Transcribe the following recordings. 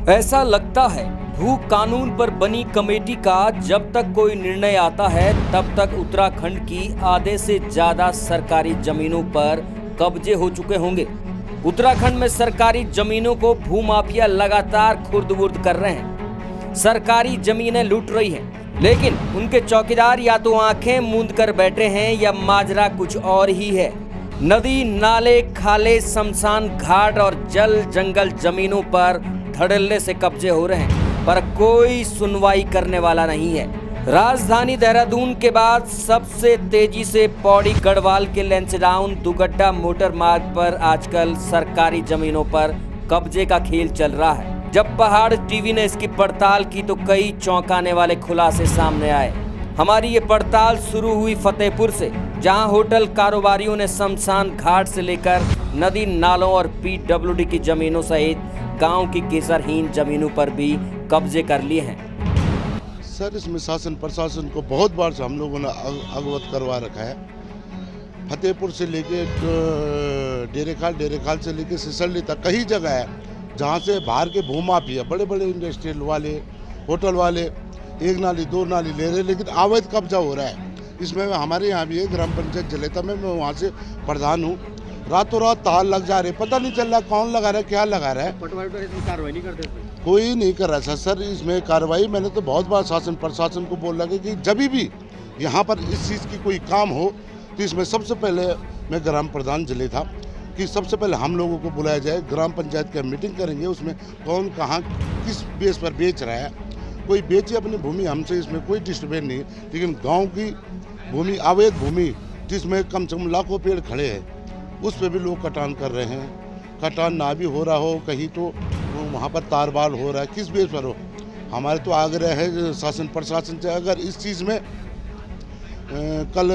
ऐसा लगता है भू कानून पर बनी कमेटी का जब तक कोई निर्णय आता है तब तक उत्तराखंड की आधे से ज्यादा सरकारी जमीनों पर कब्जे हो चुके होंगे। उत्तराखंड में सरकारी जमीनों को भूमाफिया लगातार खुर्द-बुर्द कर रहे हैं। सरकारी जमीनें लूट रही हैं, लेकिन उनके चौकीदार या तो आंखें मूंद कर बैठे हैं या माजरा कुछ और ही है। नदी, नाले, खाले, शमशान घाट और जल जंगल जमीनों पर धड़ल्ले से कब्जे हो रहे हैं, पर कोई सुनवाई करने वाला नहीं है। राजधानी देहरादून के बाद सबसे तेजी से पौड़ी गढ़वाल के लैंसडाउन दुगड्डा मोटर मार्ग पर आजकल सरकारी जमीनों पर कब्जे का खेल चल रहा है। जब पहाड़ टीवी ने इसकी पड़ताल की तो कई चौंकाने वाले खुलासे सामने आए। हमारी ये पड़ताल शुरू हुई फतेहपुर से, जहां होटल कारोबारियों ने शमशान घाट से लेकर नदी नालों और पीडब्ल्यूडी की जमीनों सहित गांव की केसरहीन जमीनों पर भी कब्जे कर लिए हैं। सर, इसमें शासन प्रशासन को बहुत बार से हम लोगों ने अवगत करवा रखा है। फतेहपुर से लेके डेरेखाल से लेके सिसरली तक कई जगह है जहाँ से बाहर के भूमाफिया, बड़े बड़े इंडस्ट्रियल वाले, होटल वाले एक नाली दो नाली ले रहे, लेकिन अवैध कब्जा हो रहा है। इसमें हमारे यहाँ भी है ग्राम पंचायत जलेता में, मैं वहाँ से प्रधान हूँ। रातों रात तार लग जा रहे, पता नहीं चल रहा कौन लगा रहा है, क्या लगा रहा है। कार्रवाई नहीं करते, कोई नहीं कर रहा सर इसमें कार्रवाई। मैंने तो बहुत बार शासन प्रशासन को बोल रहा कि जब भी यहाँ पर इस चीज़ की कोई काम हो तो इसमें सबसे पहले, मैं ग्राम प्रधान जिले था, कि सबसे पहले हम लोगों को बुलाया जाए। ग्राम पंचायत की मीटिंग करेंगे, उसमें कौन कहाँ किस बेस पर बेच रहा है। कोई बेचे अपनी भूमि, हमसे इसमें कोई डिस्टर्बेंस नहीं, लेकिन गाँव की भूमि, अवैध भूमि जिसमें कम से कम लाखों पेड़ खड़े हैं, उस पर भी लोग कटान कर रहे हैं। कटान ना भी हो रहा हो कहीं तो वहाँ पर तारबाल हो रहा है, किस बेस पर हो। हमारे तो आग्रह है शासन प्रशासन से, अगर इस चीज़ में कल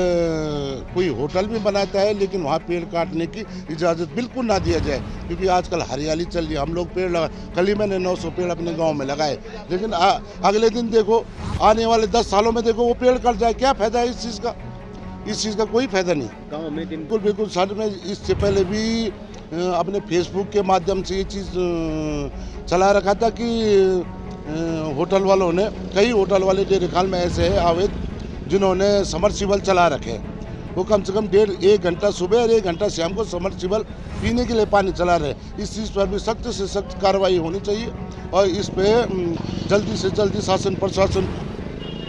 कोई होटल भी बनाता है लेकिन वहाँ पेड़ काटने की इजाज़त बिल्कुल ना दिया जाए, क्योंकि आजकल हरियाली चल रही है। हम लोग पेड़ लगा, कल ही मैंने 900 पेड़ अपने गांव में लगाए, लेकिन अगले दिन देखो, आने वाले 10 सालों में देखो वो पेड़ कट जाए, क्या फ़ायदा है इस चीज़ का? इस चीज़ का कोई फायदा नहीं गाँव में। बिल्कुल सर, मैं इससे पहले भी अपने फेसबुक के माध्यम से ये चीज़ चला रखा था कि होटल वालों ने, कई होटल वाले डेरेखाल में ऐसे हैं अवैध, जिन्होंने समरसीबल चला रखे हैं। वो कम से कम 1.5 घंटा सुबह और 1 घंटा शाम को समरसीबल पीने के लिए पानी चला रहे हैं। इस चीज़ पर भी सख्त से सख्त कार्रवाई होनी चाहिए और इस पर जल्दी से जल्दी शासन प्रशासन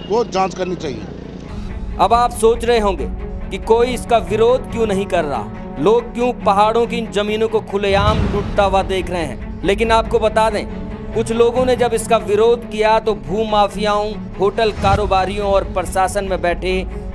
को जाँच करनी चाहिए। अब आप सोच रहे होंगे कि कोई इसका विरोध क्यों नहीं कर रहा, लोग क्यों पहाड़ों की इन जमीनों को खुलेआम लूटता हुआ देख रहे हैं। लेकिन आपको बता दें, कुछ लोगों ने जब इसका विरोध किया तो भूमाफियाओं, होटल कारोबारियों और प्रशासन में बैठे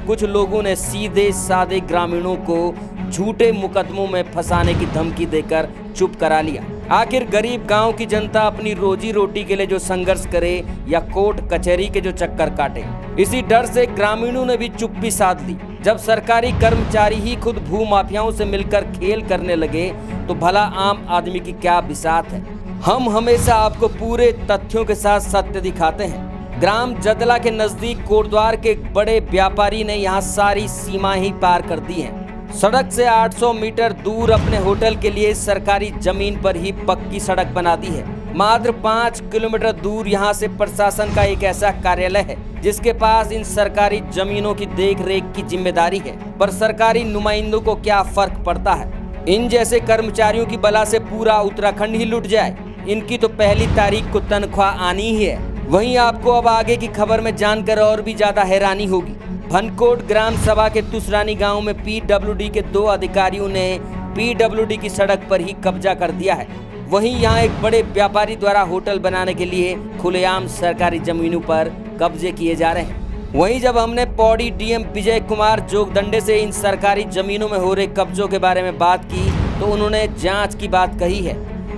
कुछ लोगों ने सीधे साधे ग्रामीणों को झूठे मुकदमों में फंसाने की धमकी देकर चुप करा लिया। आखिर गरीब गांव की जनता अपनी रोजी रोटी के लिए जो संघर्ष करे या कोर्ट कचहरी के जो चक्कर काटे, इसी डर से ग्रामीणों ने भी चुप्पी साध ली। जब सरकारी कर्मचारी ही खुद भूमाफियाओं से मिलकर खेल करने लगे तो भला आम आदमी की क्या बिसात है। हम हमेशा आपको पूरे तथ्यों के साथ सत्य दिखाते हैं। ग्राम जदला के नजदीक कोटद्वार के एक बड़े व्यापारी ने यहाँ सारी सीमा ही पार कर दी है। सड़क से 800 मीटर दूर अपने होटल के लिए सरकारी जमीन पर ही पक्की सड़क बना दी है। मात्र 5 किलोमीटर दूर यहाँ से प्रशासन का एक ऐसा कार्यालय है जिसके पास इन सरकारी जमीनों की देख रेख की जिम्मेदारी है, पर सरकारी नुमाइंदों को क्या फर्क पड़ता है। इन जैसे कर्मचारियों की बला से पूरा उत्तराखंड ही लुट जाए, इनकी तो 1 तारीख को तनख्वाह आनी ही है। वहीं आपको अब आगे की खबर में जानकर और भी ज्यादा हैरानी होगी। भनकोट ग्राम सभा के तुसरानी गांव में पीडब्ल्यूडी के 2 अधिकारियों ने पीडब्ल्यूडी की सड़क पर ही कब्जा कर दिया है। वहीं यहां एक बड़े व्यापारी द्वारा होटल बनाने के लिए खुलेआम सरकारी जमीनों पर कब्जे किए जा रहे हैं। वहीं जब हमने पौड़ी डीएम विजय कुमार जोगदंडे से इन सरकारी जमीनों में हो रहे कब्जों के बारे में बात की तो उन्होंने जांच की बात कही है।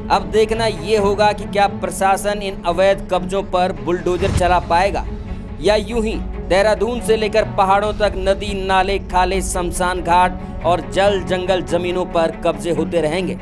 अब देखना ये होगा कि क्या प्रशासन इन अवैध कब्जों पर बुलडोजर चला पाएगा या यूं ही देहरादून से लेकर पहाड़ों तक नदी, नाले, खाले, शमशान घाट और जल जंगल जमीनों पर कब्जे होते रहेंगे।